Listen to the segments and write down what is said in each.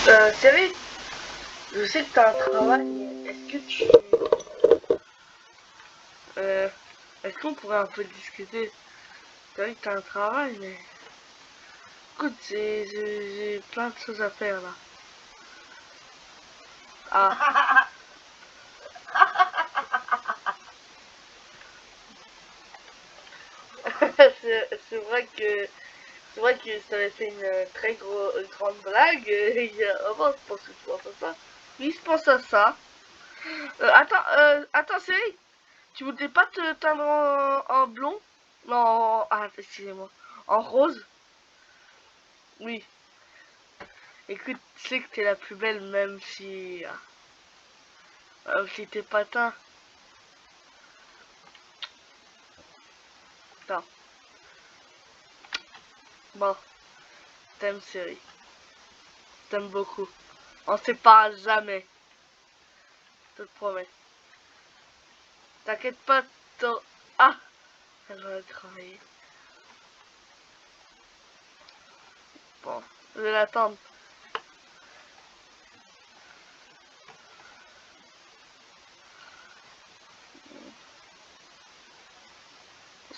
Cyril, je sais que t'as un travail, mais euh, est-ce qu'on pourrait un peu discuter? C'est vrai que t'as un travail, mais écoute, j'ai plein de choses à faire là. Ah, c'est vrai que ça avait fait une une grande blague. Oh, bon, je pense que tu penses à ça. Oui, je pense à ça. Attends, Cyril, tu voudrais pas te teindre en blond? Non, ah, excusez-moi. En rose? Oui. Écoute, tu sais que t'es la plus belle même si t'es pas teint. Non. Bon, t'aimes Cyril. T'aimes beaucoup. On se sépare jamais. Je te le promets. T'inquiète pas, Ah, elle va travailler. Bon, je vais l'attendre.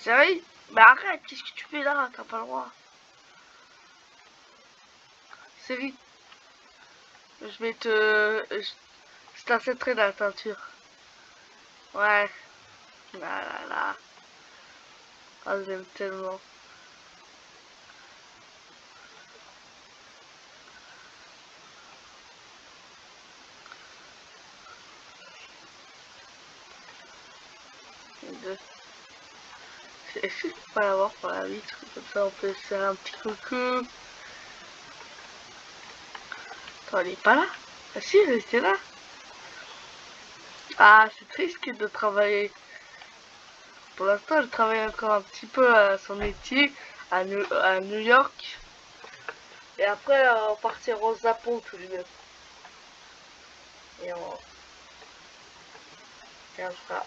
Cyril? Mais arrête, qu'est-ce que tu fais là? T'as pas le droit. Cyril, je vais te... Je t'achèterai de la teinture. Ouais. Là, là, là. Ah, j'aime tellement. Est-ce que je peux pas l'avoir par la vitre? Comme ça, on peut se faire un petit coucou. Attends, elle est pas là? Ah si, elle était là. Ah, c'est triste de travailler. Pour l'instant, elle travaille encore un petit peu à son métier à New York. Et après, on partira au Japon tous les deux. Et et on sera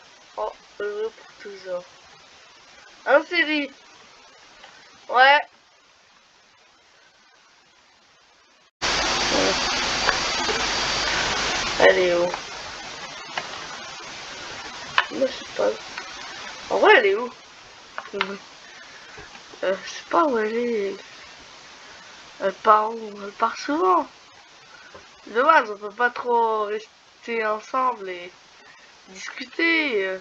heureux pour toujours. Hein, Siri? Ouais. Elle est où? Moi, je sais pas. En vrai, elle est où? Je sais pas où elle est. Elle part où? Elle part souvent. Dommage, on peut pas trop rester ensemble et discuter.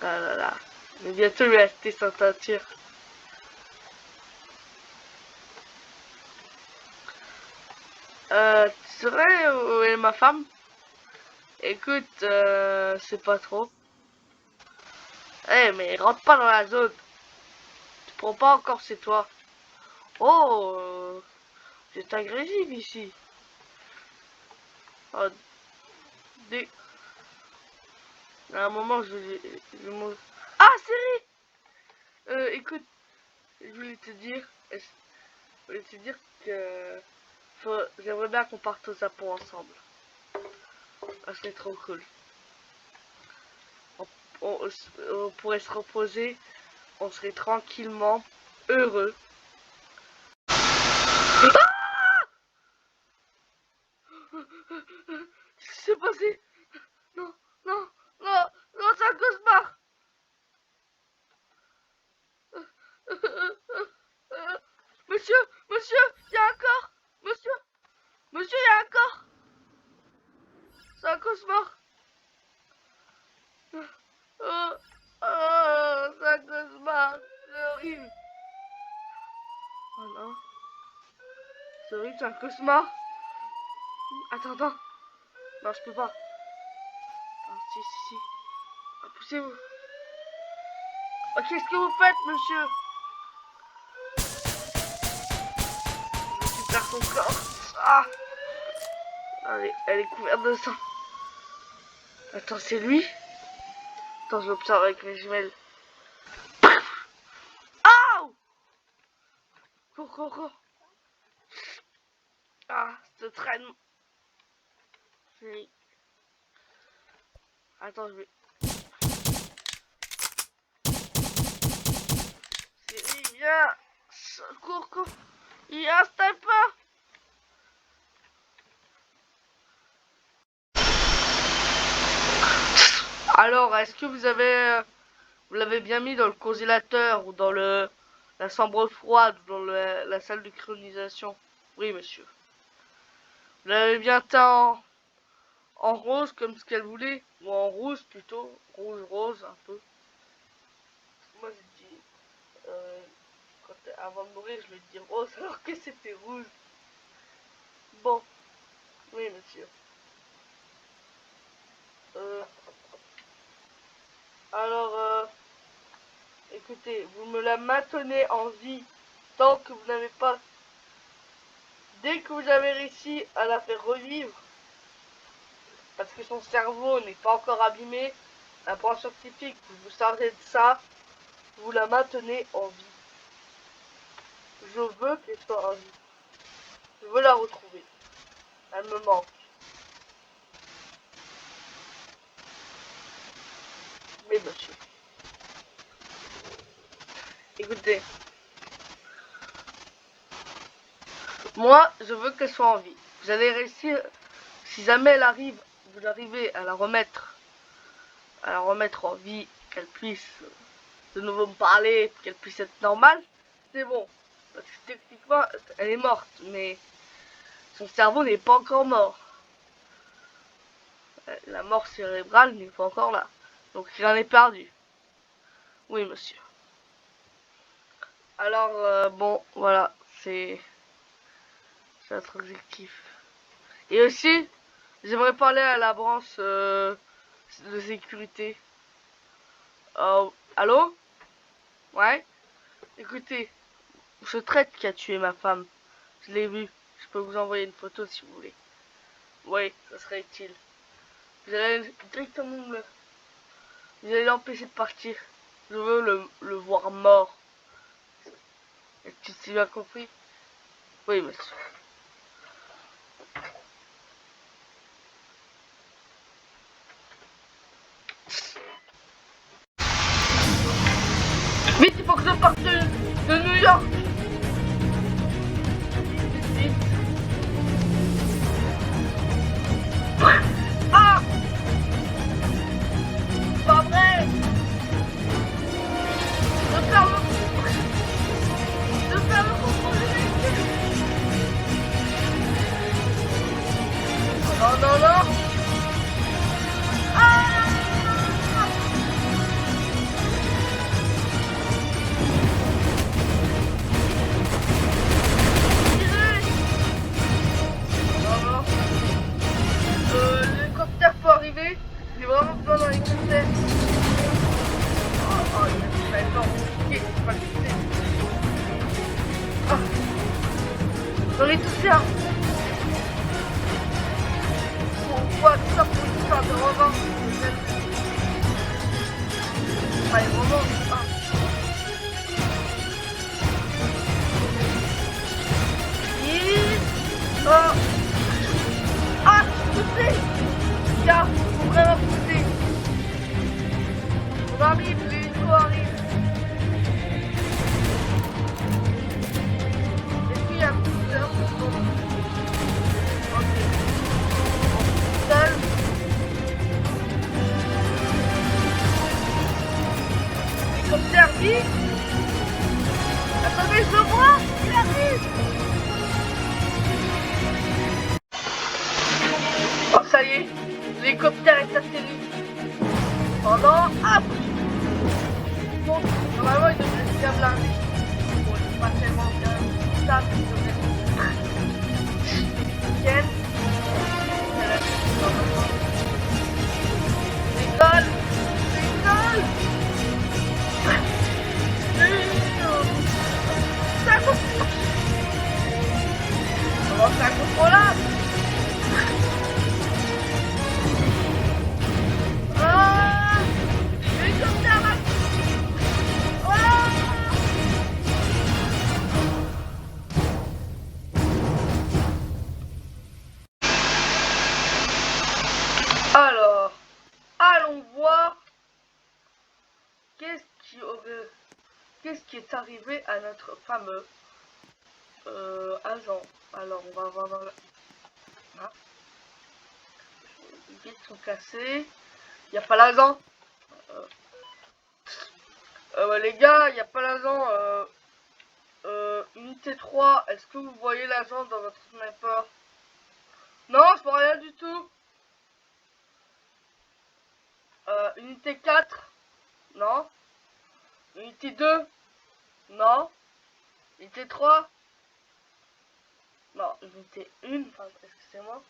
Ah là là. Mais bientôt lui acheter sa teinture. Tu saurais où est ma femme? Écoute, c'est pas trop. Eh, mais rentre pas dans la zone. Tu prends pas encore chez toi. Oh, c'est agressif ici. Oh, dès... À un moment, Ah, Siri! Écoute, je voulais te dire... Je voulais te dire que... J'aimerais bien qu'on parte au Japon ensemble. Ça serait trop cool. On, on- on pourrait se reposer. On serait tranquillement heureux. Qu'est-ce qui s'est passé? Non, non, non, non, c'est un cauchemar. Monsieur, monsieur, il y a un corps. Monsieur, monsieur, il y a un corps. C'est un cauchemar. Oh, oh, c'est un cauchemar. C'est horrible. Oh non, c'est horrible, c'est un cauchemar. Attends, attends. Non, je peux pas. Ah, si, si, si. Ah, poussez-vous. Oh, qu'est-ce que vous faites, monsieur? Je récupère son corps. Ah, elle est couverte de sang. Attends, c'est lui? Attends, je l'observe avec mes jumelles. Ah! Cours, cours, cours. Ah, ce traîne. Attends, je vais... Cyril, viens. cours. Il y a un sniper. Alors, est-ce que vous l'avez bien mis dans le congélateur ou dans la chambre froide ou dans la salle de cryonisation? Oui, monsieur. Vous l'avez bien teint en rose comme ce qu'elle voulait, ou en rouge plutôt, rouge un peu. Moi j'ai dit, avant de mourir, je lui ai dit rose alors que c'était rouge. Bon, oui monsieur. Alors, écoutez, vous me la maintenez en vie tant que vous n'avez pas... Dès que vous avez réussi à la faire revivre, parce que son cerveau n'est pas encore abîmé, un point scientifique, vous vous chargez de ça, vous la maintenez en vie. Je veux qu'elle soit en vie. Je veux la retrouver. Elle me manque. Mais monsieur, écoutez, moi, je veux qu'elle soit en vie. Vous allez réussir, si jamais elle arrive, vous arrivez à la remettre en vie, qu'elle puisse de nouveau me parler, qu'elle puisse être normale, c'est bon. Parce que techniquement, elle est morte, mais son cerveau n'est pas encore mort. La mort cérébrale n'est pas encore là. Donc il en est perdu. Oui, monsieur. Alors, bon, voilà, c'est notre objectif. Et aussi, j'aimerais parler à la branche de sécurité. Allô? Ouais? Écoutez, ce traître qui a tué ma femme, je l'ai vu. Je peux vous envoyer une photo si vous voulez. Oui, ça serait utile. Vous allez directement vous allez l'empêcher de partir. Je veux le voir mort. Est-ce que tu as compris? Oui, monsieur. Vite, il faut que je parte de New York. Vite. Ah! Pas vrai! De faire le contrôle de véhicule. Non, non, non! Ah! Non, non. L'hélicoptère peut arriver. J'ai vraiment besoin d'un hélicoptère. Oh, il y a des sniper. Ok, c'est pas le succès. Ah! J'en ai touché un. On voit tout ça pour une histoire de revanche. Allez, revanche. Ah. Oh. Ah, poussé. Tiens, faut vraiment pousser. On arrive, l'hélico arrive. Est-ce qu'il y a un pousseur? Ok. Seul. Hélicoptère vite. Attendez, je le vois. Il arrive. Oh, ça y est, l'hélicoptère est atterri. Pendant, hop! Bon, normalement, il devrait être bien blindé. Bon, il est pas tellement bien stable, il devrait être nickel. L'école! L'école! Comment c'est incontrôlable? Ah! L'hélicoptère! Ah! Alors, allons voir qu'est-ce qui est arrivé à notre fameux agent. Alors, on va voir dans la... Ah. Les guides sont cassés. Il n'y a pas l'agent. Les gars, il n'y a pas l'agent. Unité 3, est-ce que vous voyez l'agent dans votre sniper? Non, je vois rien du tout. Unité 4, non. Unité 2, non. Unité 3, non. Unité 1, enfin, excusez-moi.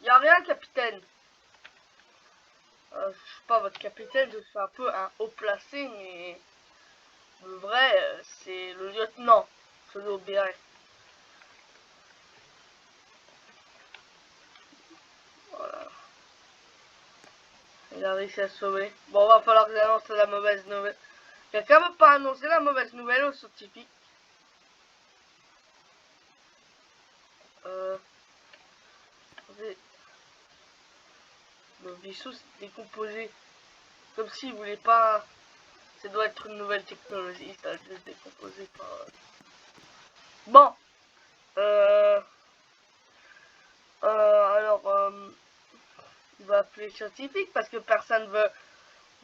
Y a rien, capitaine. Je suis pas votre capitaine, je suis un peu un haut placé, mais le vrai, c'est le lieutenant. Je l'obéirai. Voilà. Il a réussi à se sauver. Bon, va falloir que j'annonce la mauvaise nouvelle. Quelqu'un veut pas annoncer la mauvaise nouvelle aux scientifiques? Attendez. Le vaisseau s'est décomposé. Comme s'il voulait pas... Ça doit être une nouvelle technologie, ça a juste décomposé par... Bon. Alors, il va appeler le scientifique parce que personne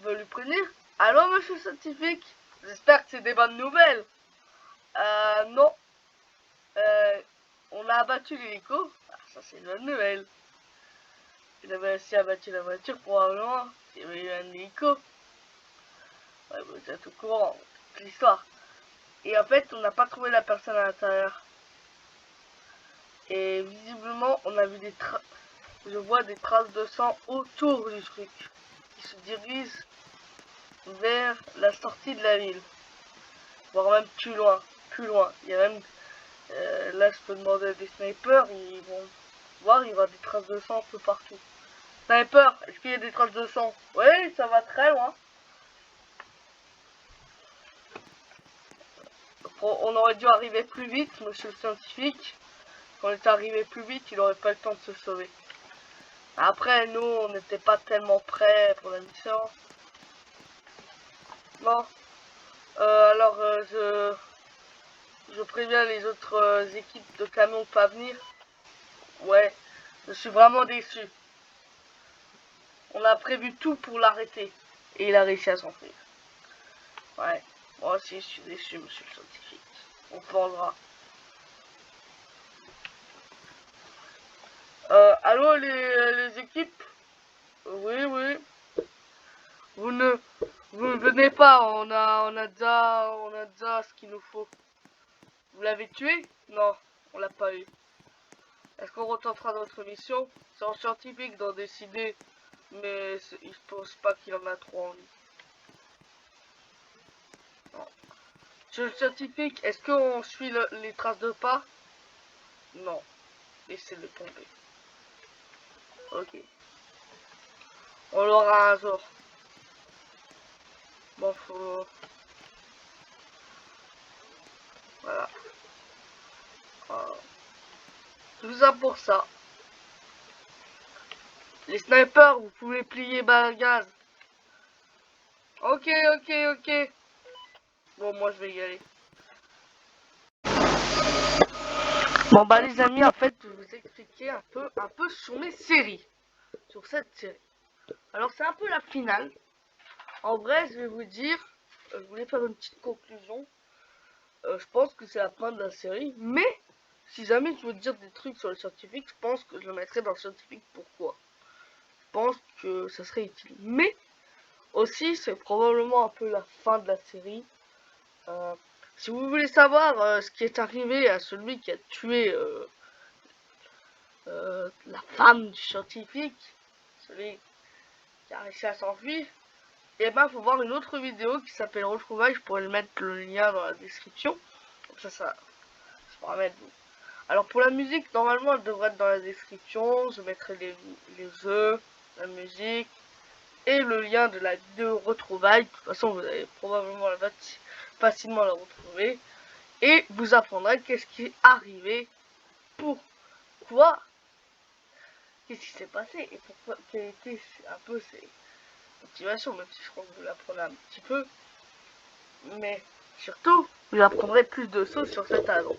veut lui prévenir. Allô, monsieur scientifique? J'espère que c'est des bonnes nouvelles. Non. On a abattu l'hélico. Ah, ça, c'est une bonne nouvelle. Il avait aussi abattu la voiture, probablement. Il y avait eu un hélico. Ouais, vous êtes au courant de l'histoire. Et en fait, on n'a pas trouvé la personne à l'intérieur. Et visiblement, on a vu des traces. Je vois des traces de sang autour du truc. Qui se dirigent vers la sortie de la ville. Voire même plus loin. Plus loin. Il y a même... là, je peux demander à des snipers. Ils vont voir, il y aura des traces de sang un peu partout. Sniper, est-ce qu'il y a des traces de sang? Oui, ça va très loin. On aurait dû arriver plus vite, monsieur le scientifique. Quand on était arrivé plus vite, il n'aurait pas le temps de se sauver. Après, nous, on n'était pas tellement prêts pour la mission. Bon. Alors, je préviens les autres équipes de camions de pas venir. Ouais, je suis vraiment déçu. On a prévu tout pour l'arrêter. Et il a réussi à s'enfuir. Ouais, moi aussi, je suis déçu, monsieur le scientifique. On prendra. Allô les équipes? Oui, oui. Vous ne venez pas, on a déjà ce qu'il nous faut. Vous l'avez tué? Non, on l'a pas eu. Est-ce qu'on retentera notre mission? C'est en scientifique d'en décider, mais il ne pense pas qu'il en a trop envie. Non. Sur le scientifique, est-ce qu'on suit les traces de pas? Non. Laissez-le tomber. Ok. On l'aura un jour. Bon, faut... Voilà. Tout ça pour ça. Les snipers, vous pouvez plier balle gaz. Ok, ok, ok. Bon, moi, je vais y aller. Bon, bah, les amis, en fait, je vais vous expliquer un peu sur mes séries. Sur cette série. Alors, c'est un peu la finale. En vrai, je vais vous dire, je voulais faire une petite conclusion. Je pense que c'est la fin de la série. Mais, si jamais je veux dire des trucs sur le scientifique, je pense que je le mettrai dans le scientifique. Pourquoi? Je pense que ça serait utile. Mais, aussi, c'est probablement un peu la fin de la série. Si vous voulez savoir ce qui est arrivé à celui qui a tué la femme du scientifique, celui qui a réussi à s'enfuir, et ben faut voir une autre vidéo qui s'appelle Retrouvailles. Je pourrais le mettre le lien dans la description. Comme ça pourra mettre. Alors pour la musique, normalement elle devrait être dans la description. Je mettrai les jeux, la musique et le lien de la vidéo Retrouvailles. De toute façon, vous allez probablement facilement la retrouver. Et vous apprendrez qu'est-ce qui est arrivé, pourquoi, qu'est-ce qui s'est passé et pourquoi, quelle était un peu ses motivations, même si je crois que vous l'apprenez un petit peu. Mais Surtout, j'apprendrai plus de choses sur cet agent.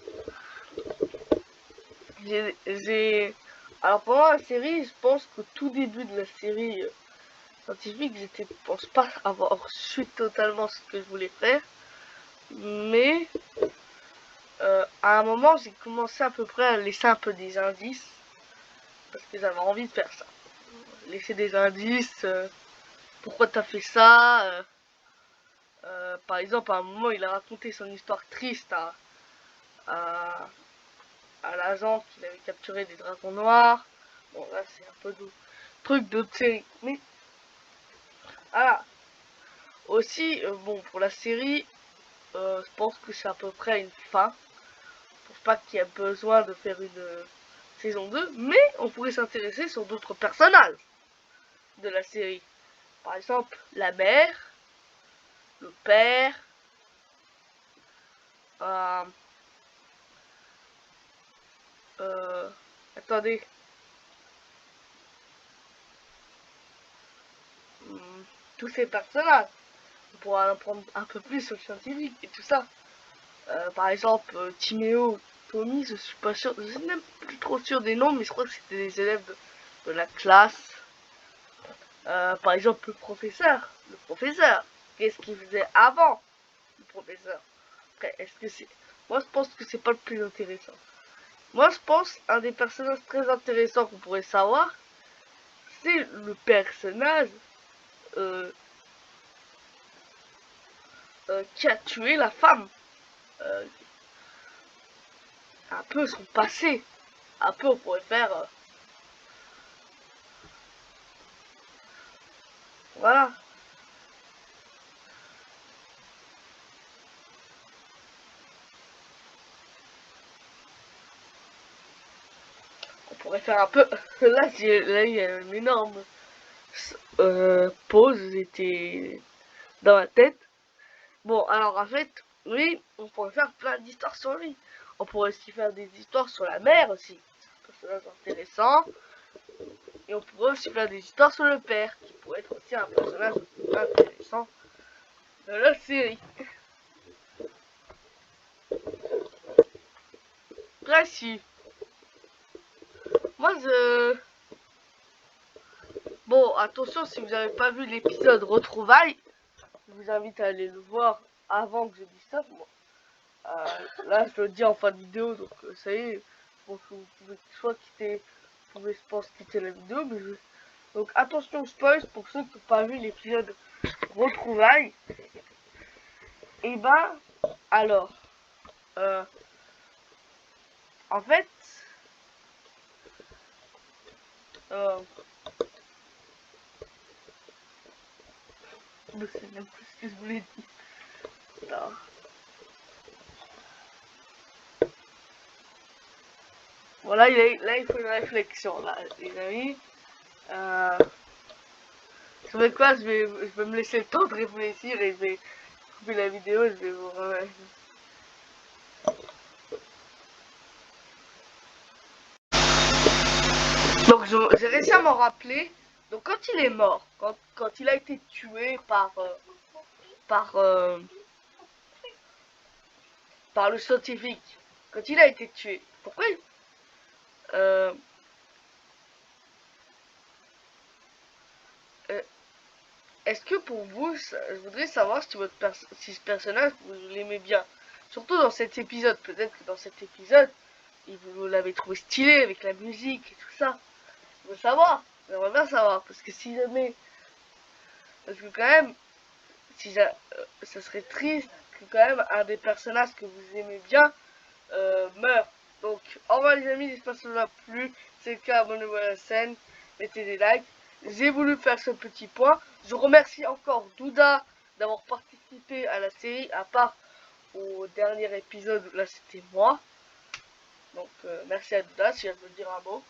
Alors pendant la série, je pense qu'au tout début de la série scientifique, je pense pas avoir su totalement ce que je voulais faire. Mais à un moment, j'ai commencé à peu près à laisser un peu des indices. Parce que j'avais envie de faire ça. Laisser des indices. Pourquoi t'as fait ça par exemple, à un moment, il a raconté son histoire triste à l'agent qu'il avait capturé des dragons noirs. Bon, là, c'est un peu de truc d'autres séries. Mais, voilà. Aussi, bon, pour la série, je pense que c'est à peu près une fin. Je pense pas qu'il y a besoin de faire une saison 2, mais on pourrait s'intéresser sur d'autres personnages de la série. Par exemple, la mère, le père, attendez. Tous ces personnages. On pourra en prendre un peu plus sur le scientifique et tout ça. Par exemple, Timéo, Tommy, je suis pas sûr, je suis même plus trop sûr des noms, mais je crois que c'était des élèves de la classe. Par exemple, le professeur. Qu'est-ce qu'il faisait avant le professeur? Après, est-ce que c'est... Moi, je pense que c'est pas le plus intéressant. Moi, je pense un des personnages très intéressants qu'on pourrait savoir, c'est le personnage qui a tué la femme. Un peu son passé. Un peu, on pourrait faire... voilà. On pourrait faire un peu... Là, il y a une énorme pause, était dans ma tête. Bon, alors en fait, oui, on pourrait faire plein d'histoires sur lui. On pourrait aussi faire des histoires sur la mère aussi. C'est un personnage intéressant. Et on pourrait aussi faire des histoires sur le père, qui pourrait être aussi un personnage intéressant de la série. Là, si. Moi, Bon, attention, si vous n'avez pas vu l'épisode Retrouvailles, je vous invite à aller le voir avant que je dise ça. Bon, là, je le dis en fin de vidéo, donc ça y est. Bon, vous pouvez soit quitter, vous pouvez, je pense, quitter la vidéo, mais donc attention spoil pour ceux qui n'ont pas vu l'épisode Retrouvailles. Et ben, alors, en fait, je sais même plus ce que je voulais dire. Attends. Voilà, là, il faut une réflexion, là, les amis. Vous savez quoi, je vais me laisser le temps de réfléchir et je vais couper la vidéo, je vais vous remettre. Donc j'ai réussi à m'en rappeler. Donc quand il est mort, quand il a été tué par le scientifique, quand il a été tué, pourquoi est-ce que pour vous, je voudrais savoir si ce personnage, vous l'aimez bien. Surtout dans cet épisode. Peut-être que dans cet épisode, vous l'avez trouvé stylé avec la musique et tout ça. Je veux savoir. J'aimerais bien savoir. Parce que si jamais... Parce que quand même, si ça serait triste que quand même un des personnages que vous aimez bien meurt. Donc, au revoir les amis, j'espère que ça vous a plu. Si c'est le cas, abonnez-vous à la chaîne, mettez des likes. J'ai voulu faire ce petit point. Je remercie encore Douda d'avoir participé à la série, à part au dernier épisode, là c'était moi. Donc, merci à Douda, si elle veut dire un mot.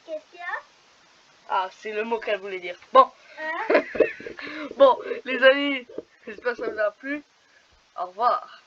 Qu'est-ce qu'il y a? Ah, c'est le mot qu'elle voulait dire. Bon. Bon, les amis, j'espère que ça vous a plu. Au revoir.